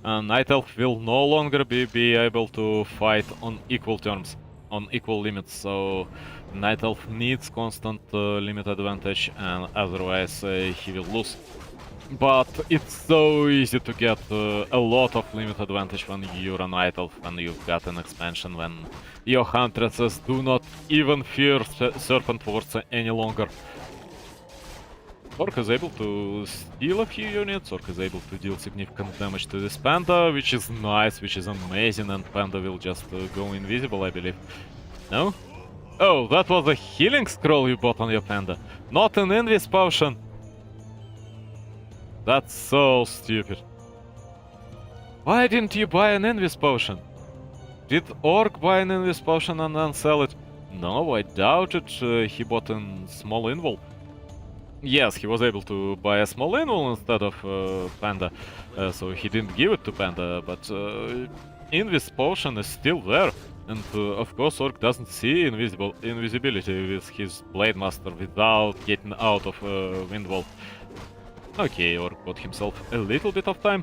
Night Elf will no longer be able to fight on equal terms, on equal limits, so Night Elf needs constant limit advantage, and otherwise he will lose. But it's so easy to get a lot of limit advantage when you're a Night Elf, when you've got an expansion, when your Huntresses do not even fear Serpent Wards any longer. Orc is able to steal a few units, Orc is able to deal significant damage to this Panda, which is nice, which is amazing, and Panda will just go invisible, I believe. No? Oh, that was a healing scroll you bought on your Panda, not an Invis potion! That's so stupid. Why didn't you buy an Invis potion? Did Orc buy an Invis potion and then sell it? No, I doubt it. He bought a small invul. Yes, he was able to buy a small invul instead of Panda, so he didn't give it to Panda, but Invis potion is still there. And of course Orc doesn't see invisibility with his Blade Master without getting out of Windwall. Okay, Orc bought himself a little bit of time.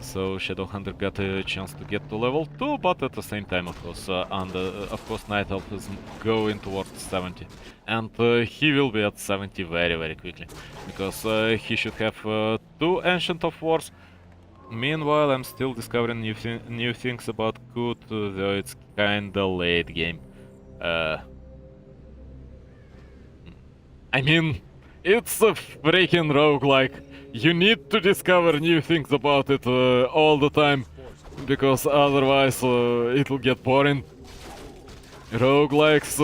So Shadow Hunter got a chance to get to level 2, but at the same time, of course, Night Elf is going towards 70. And he will be at 70 very quickly, because he should have 2 Ancient of Wars. Meanwhile, I'm still discovering new things about Kut, though it's kinda late game. I mean, it's a freaking roguelike. You need to discover new things about it all the time, because otherwise it'll get boring. Roguelikes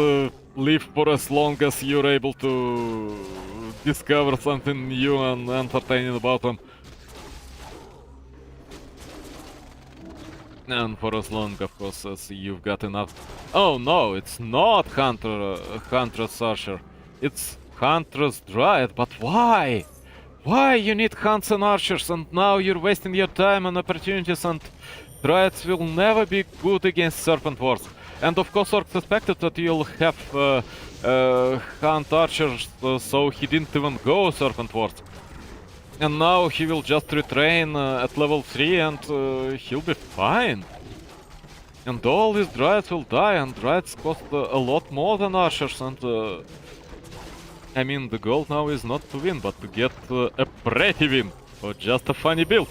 live for as long as you're able to discover something new and entertaining about them. And for as long, of course, as you've got enough... Oh no, it's not Huntress Archer. It's Huntress Dryad, but why? Why you need Hunts and Archers, and now you're wasting your time and opportunities, and Dryads will never be good against Serpent Wars. And of course Orc suspected that you'll have Hunt Archers, so he didn't even go Serpent Wars. And now he will just retrain at level 3 and he'll be fine. And all these Dryads will die, and Dryads cost a lot more than Archers, and I mean, the goal now is not to win, but to get a pretty win, or just a funny build.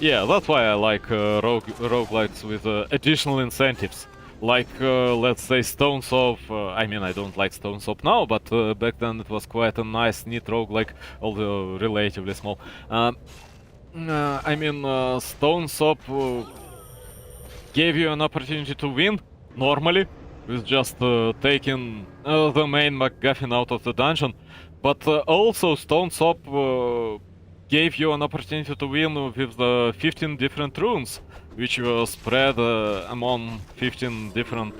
Yeah, that's why I like roguelikes with additional incentives. Like, let's say Stone Soap. I mean, I don't like Stone Soap now, but back then it was quite a nice, neat roguelike, although relatively small. I mean, Stone Soap gave you an opportunity to win, normally, with just taking the main MacGuffin out of the dungeon. But also Stone Soap gave you an opportunity to win with the 15 different runes, which were spread among 15 different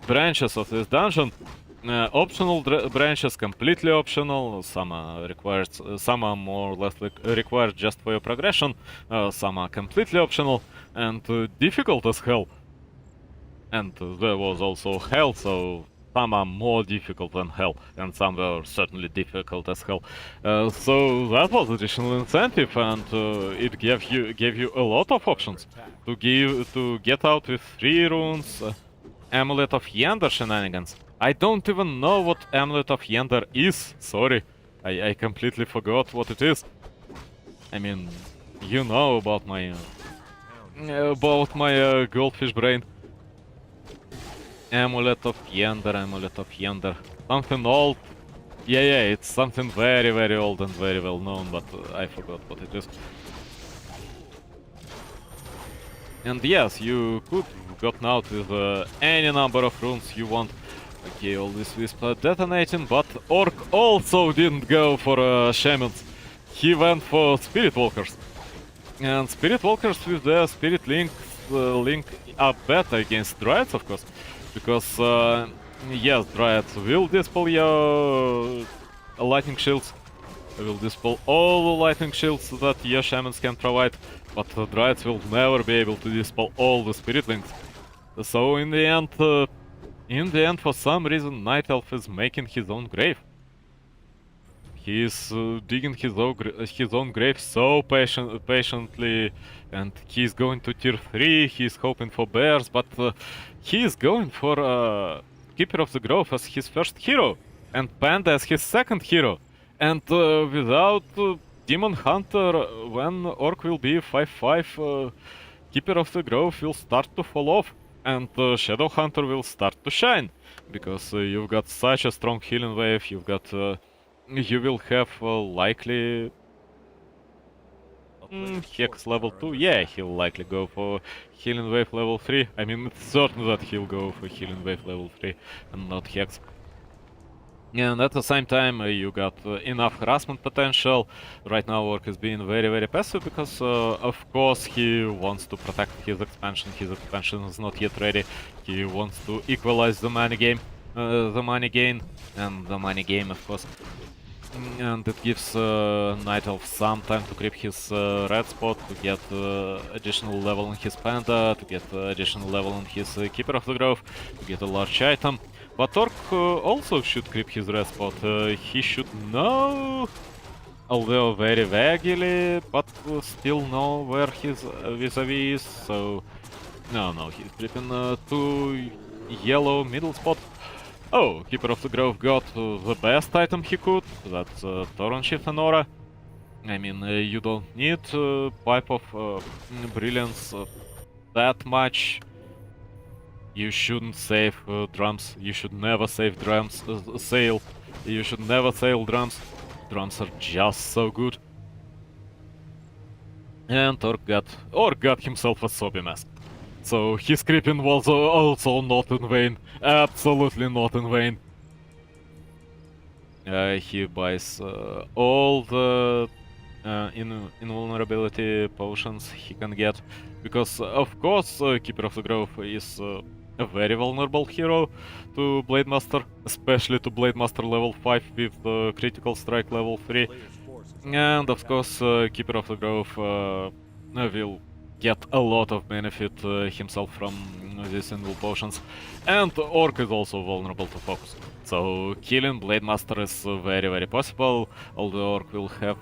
branches of this dungeon. Optional branches, completely optional. Some are required, some are more or less required just for your progression. Some are completely optional and difficult as hell. And there was also hell, so some are more difficult than hell, and some were certainly difficult as hell. So that was additional incentive, and it gave you a lot of options to get out with 3 runes, Amulet of Yender shenanigans. I don't even know what Amulet of Yender is. Sorry, I completely forgot what it is. I mean, you know about my goldfish brain. Amulet of Yender. Something old. Yeah, it's something very, very old and very well known, but I forgot what it is. And yes, you could have gotten out with any number of runes you want. Okay, all this wisp detonating, but Orc also didn't go for shamans. He went for Spirit Walkers. And Spirit Walkers with their Spirit link are better against Dryads, of course. Because, yes, Dryads will dispel your lightning shields. Will dispel all the lightning shields that your shamans can provide. But the Dryads will never be able to dispel all the Spirit links. So in the end, for some reason, Night Elf is making his own grave. He is digging his own grave so patiently, and he's going to tier 3, he's hoping for bears, but he is going for Keeper of the Grove as his first hero, and Panda as his second hero. And without Demon Hunter, when Orc will be 5-5, Keeper of the Grove will start to fall off, and Shadow Hunter will start to shine, because you've got such a strong healing wave, you've got... you will have likely... Hex level 2? Yeah, he'll likely go for healing wave level 3. I mean, it's certain that he'll go for healing wave level 3 and not Hex. And at the same time, you got enough harassment potential. Right now, Orc is being very, very passive because, of course, he wants to protect his expansion. His expansion is not yet ready. He wants to equalize the money game, the money gain, and the money game, of course. And it gives Night Elf some time to creep his red spot, to get additional level on his Panda, to get additional level on his Keeper of the Grove, to get a large item. But Orc also should creep his red spot. He should know, although very vaguely, but still know where his vis-a-vis is. So, no, he's creeping to yellow middle spot. Oh, Keeper of the Grove got the best item he could, that's Torrent Shift and Aura. I mean, you don't need Pipe of Brilliance that much. You shouldn't save drums, you should never save drums, sail. You should never sail drums. Drums are just so good. And Orc got himself a Soppy Mask. So his creeping was also not in vain. Absolutely not in vain. He buys all the invulnerability potions he can get. Because, of course, Keeper of the Grove is a very vulnerable hero to Blade Master. Especially to Blade Master level 5 with critical strike level 3. And, of course, Keeper of the Grove will get a lot of benefit himself from these invul potions. And Orc is also vulnerable to focus. So killing Blade Master is very, very possible, although Orc will have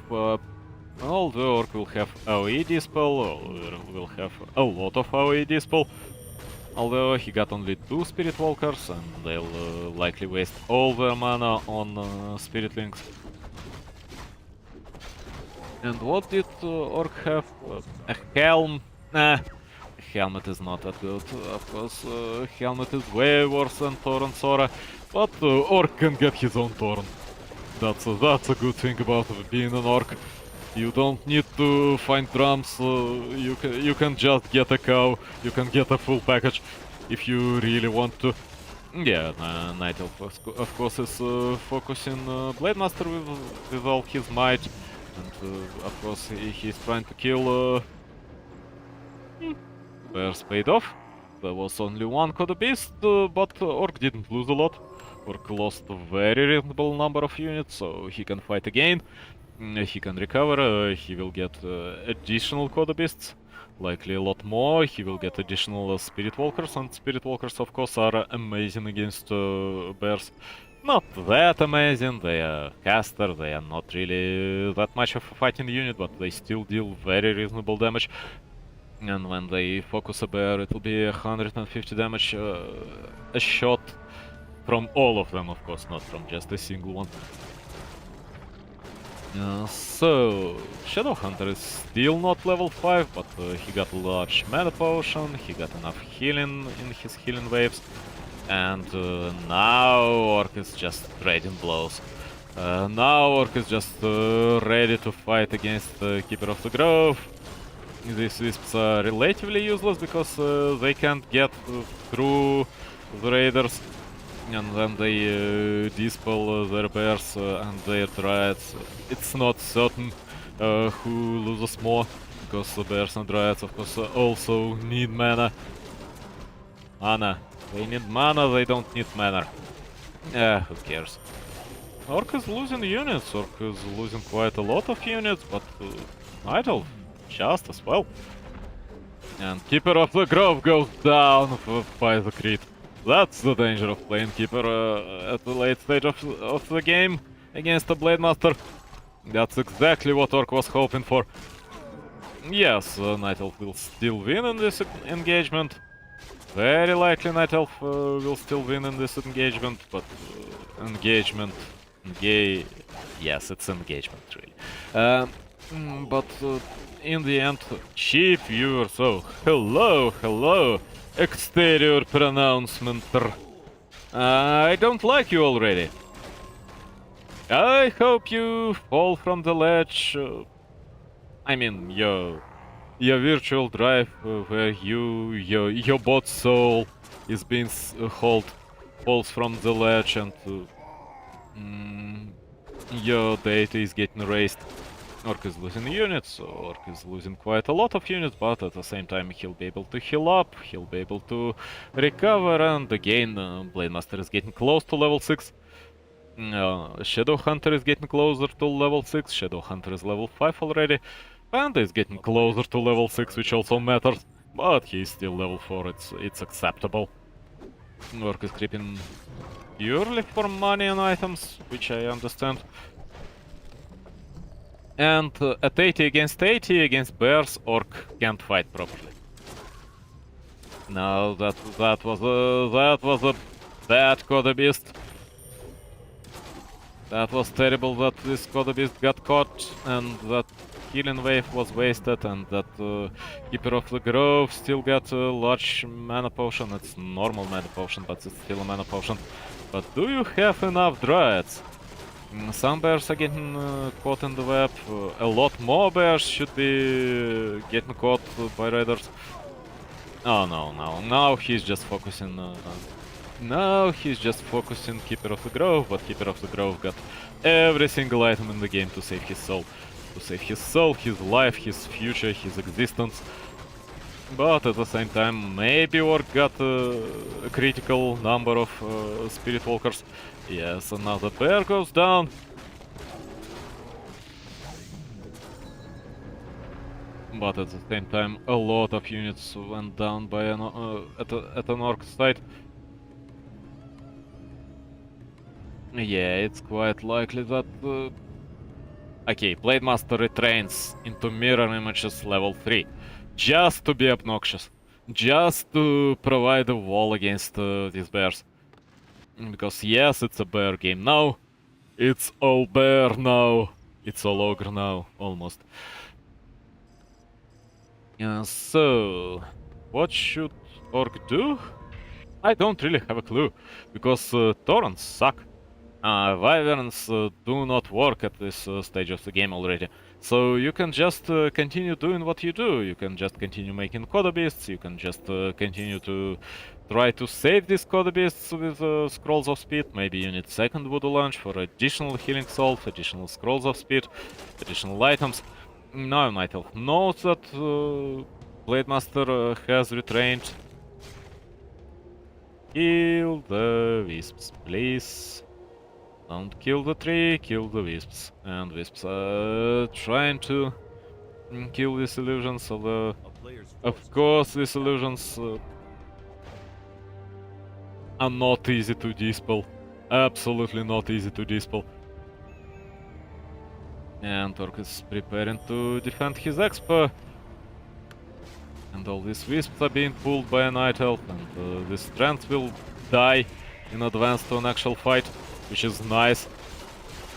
AoE dispel, will have a lot of AoE dispel. Although he got only 2 Spirit Walkers, and they'll likely waste all their mana on Spirit Links. And what did Orc have? A helm? Nah, helmet is not that good. Of course, helmet is way worse than Torrent Sora, but Orc can get his own Torrent. That's a good thing about being an Orc. You don't need to find drums, you can just get a cow, you can get a full package if you really want to. Yeah, Night Elf of course is focusing Blade Master with all his might. And of course he's trying to kill Bears paid off. There was only one Coda Beast, but Orc didn't lose a lot. Orc lost a very reasonable number of units, so he can fight again. He can recover, he will get additional Coda Beasts, likely a lot more. He will get additional Spirit Walkers, and Spirit Walkers, of course, are amazing against bears. Not that amazing, they are caster, they are not really that much of a fighting unit, but they still deal very reasonable damage. And when they focus a bear, it will be 150 damage a shot from all of them, of course, not from just a single one. So, Shadowhunter is still not level 5, but he got a large mana potion, he got enough healing in his healing waves, and now Orc is just trading blows. Now Orc is just ready to fight against the Keeper of the Grove. These wisps are relatively useless because they can't get through the raiders, and then they dispel their bears and their dryads. It's not certain who loses more, because the bears and dryads, of course, also need mana. Mana. They need mana, they don't need mana. Who cares? Orc is losing units, Orc is losing quite a lot of units, but Night Elf just as well. And Keeper of the Grove goes down by the crit. That's the danger of playing Keeper at the late stage of the game against a Blade Master. That's exactly what Orc was hoping for. Yes, Night Elf will still win in this engagement. Very likely Night Elf will still win in this engagement, but yes, it's engagement really. But in the end, cheap viewer, so hello, exterior pronouncementer. I don't like you already. I hope you fall from the ledge. I mean, your virtual drive where your bot soul is being falls from the ledge, and your data is getting erased. Orc is losing units, so Orc is losing quite a lot of units, but at the same time he'll be able to heal up, he'll be able to recover, and again Blade Master is getting close to level 6. Shadowhunter is getting closer to level 6, Shadowhunter is level 5 already. Panda is getting closer to level 6, which also matters, but he's still level 4, it's acceptable. Orc is creeping purely for money and items, which I understand. And at 80 against bears, Orc can't fight properly. No, that was a bad Coda Beast. That was terrible that this Coda Beast got caught, and that healing wave was wasted, and that Keeper of the Grove still got a large mana potion. It's normal mana potion, but it's still a mana potion. But do you have enough dryads? Some bears are getting caught in the web. A lot more bears should be getting caught by raiders. Oh no, now he's just focusing. Now he's just focusing Keeper of the Grove, but Keeper of the Grove got every single item in the game to save his soul. To save his soul, his life, his future, his existence. But at the same time, maybe Orc got a critical number of Spirit Walkers. Yes, another bear goes down. But at the same time, a lot of units went down by at an Orc side. Yeah, it's quite likely that... Okay, Blade Master retrains into mirror images level 3. Just to be obnoxious. Just to provide a wall against these bears. Because yes, it's a bear game now. It's all bear now. It's all ogre now, almost. So, what should Orc do? I don't really have a clue, because Torrents suck. Wyverns do not work at this stage of the game already. So you can just continue doing what you do. You can just continue making Coda Beasts, you can just continue to try to save these Coda Beasts with Scrolls of Speed. Maybe you need second Voodoo Launch for additional healing salve, additional Scrolls of Speed, additional items. Now Night Elf knows that Blade Master has retrained. Kill the wisps, please. Don't kill the tree, kill the wisps. And wisps are trying to kill these illusions, although of course these illusions are not easy to dispel. Absolutely not easy to dispel. And Orc is preparing to defend his expo. And all these wisps are being pulled by a Night Elf, and this strength will die in advance to an actual fight, which is nice.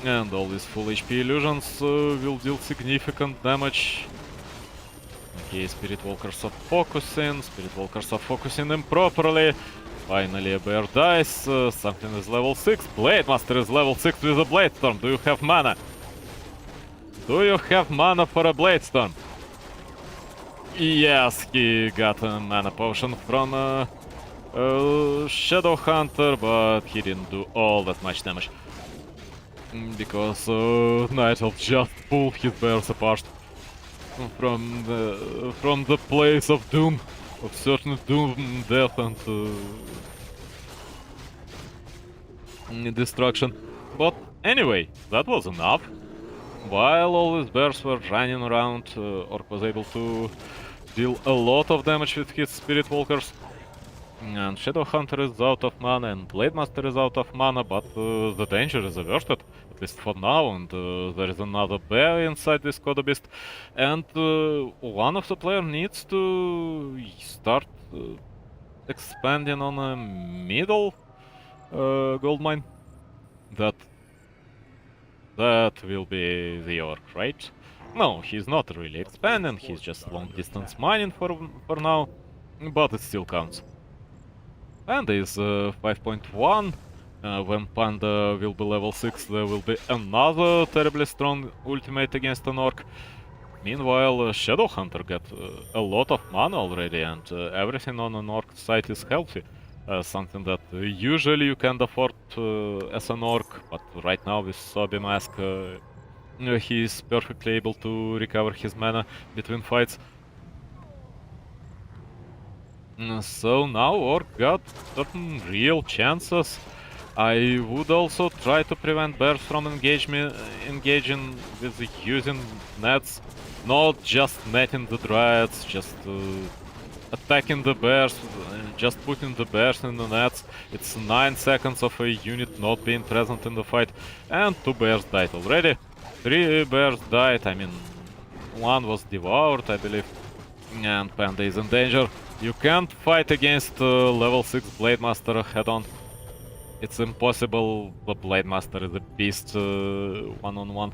And all these full HP illusions will deal significant damage. Okay, Spirit Walkers are focusing improperly. Finally a bear dies, something is level 6, Blade Master is level 6 with a Blade Storm. Do you have mana? Do you have mana for a Blade Storm? Yes, he got a mana potion from Shadow Hunter, but he didn't do all that much damage. Because Night Elf just pulled his bears apart from the place of doom, of certain doom, death and destruction. But anyway, that was enough. While all these bears were running around, Orc was able to deal a lot of damage with his Spirit Walkers. And Shadow Hunter is out of mana and Blade Master is out of mana, but the danger is averted, at least for now, and there is another bear inside this Kodo Beast. And one of the players needs to start expanding on a middle gold mine. That will be the Orc, right? No, he's not really expanding, he's just long distance mining for now, but it still counts. And is 5.1. When Panda will be level 6, there will be another terribly strong ultimate against an Orc. Meanwhile, Shadow Hunter got a lot of mana already, and everything on an Orc side is healthy. Something that usually you can't afford as an Orc, but right now with Sobi Mask he is perfectly able to recover his mana between fights. So now Orc got certain real chances. I would also try to prevent bears from engaging with using nets, not just netting the dryads, just attacking the bears, just putting the bears in the nets. It's 9 seconds of a unit not being present in the fight, and 2 bears died already. 3 bears died, I mean, 1 was devoured, I believe, and Panda is in danger. You can't fight against level 6 Blade Master head-on. It's impossible, the Blade Master is a beast one-on-one.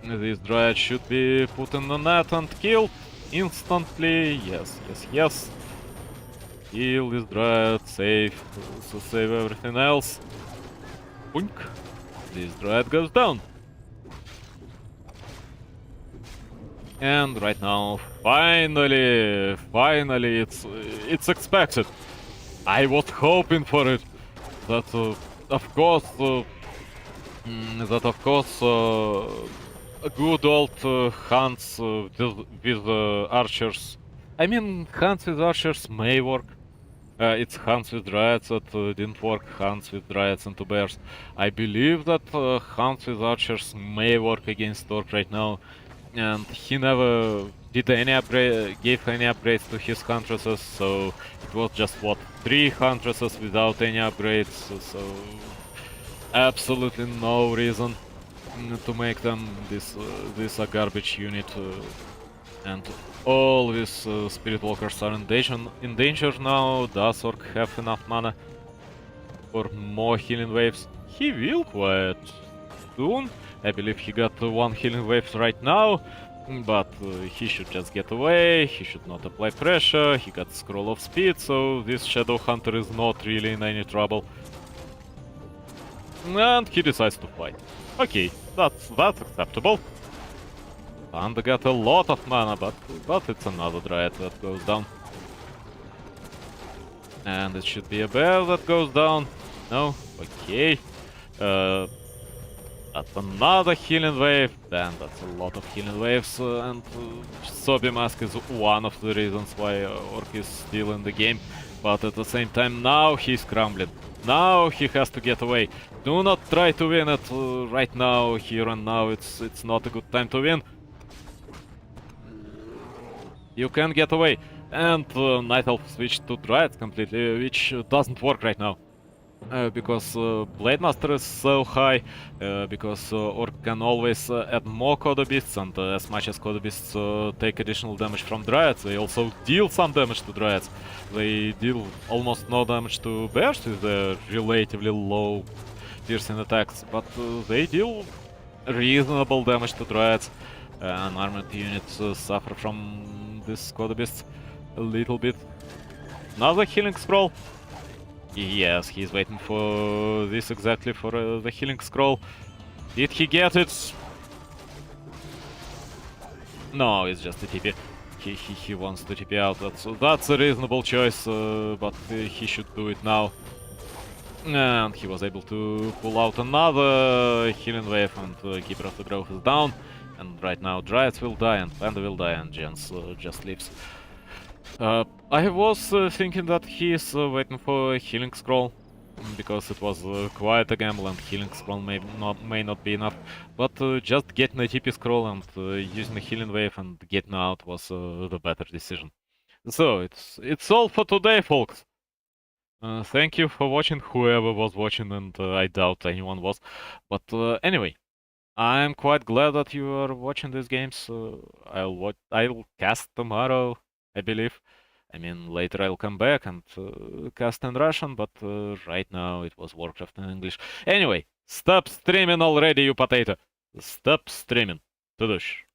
This Dryad should be put in the net and killed instantly. Yes, yes, yes. Kill this Dryad, save, so save everything else. Boink. This Dryad goes down. And right now, finally, it's expected. I was hoping for it. That of course, a good old hunts with archers. I mean, hunts with archers may work. It's hunts with dryads that didn't work. Hunts with dryads and 2 bears. I believe that hunts with archers may work against Orc right now. And he never did any gave any upgrades to his huntresses, so it was just what, 3 huntresses without any upgrades, so absolutely no reason to make them this a garbage unit, and all these Spirit Walkers are in danger now. Does Orc have enough mana for more healing waves? He will quite soon. I believe he got 1 healing wave right now, but he should just get away, he should not apply pressure, he got Scroll of Speed, so this Shadow Hunter is not really in any trouble. And he decides to fight. Okay, that's acceptable. Panda got a lot of mana, but it's another Dryad that goes down. And it should be a bear that goes down. No? Okay. That's another healing wave. Damn, that's a lot of healing waves. And Sobi Mask is one of the reasons why Orc is still in the game. But at the same time, now he's crumbling. Now he has to get away. Do not try to win it right now, here and now. It's not a good time to win. You can get away. And Night Elf switched to Dryad completely, which doesn't work right now. Because Blade Master is so high, because Orc can always add more Coda Beasts, and as much as Coda Beasts take additional damage from Dryads, they also deal some damage to Dryads. They deal almost no damage to Bears with their relatively low piercing attacks, but they deal reasonable damage to Dryads. And armored units suffer from this Coda Beasts a little bit. Another healing scroll. Yes, he's waiting for this exactly, for the healing scroll. Did he get it? No, it's just a TP. He wants to TP out. That's a reasonable choice, but he should do it now. And he was able to pull out another healing wave, and Keeper of the Grove is down. And right now Dryads will die, and Panda will die, and Jens just leaves. I was thinking that he's waiting for a healing scroll, because it was quite a gamble and healing scroll may not be enough. But just getting a TP scroll and using a healing wave and getting out was the better decision. So it's all for today, folks. Thank you for watching, whoever was watching, and I doubt anyone was. But anyway, I'm quite glad that you are watching these games. I'll cast tomorrow, I believe. I mean, later I'll come back and cast in Russian, but right now it was Warcraft in English. Anyway, stop streaming already, you potato! Stop streaming. Tudush.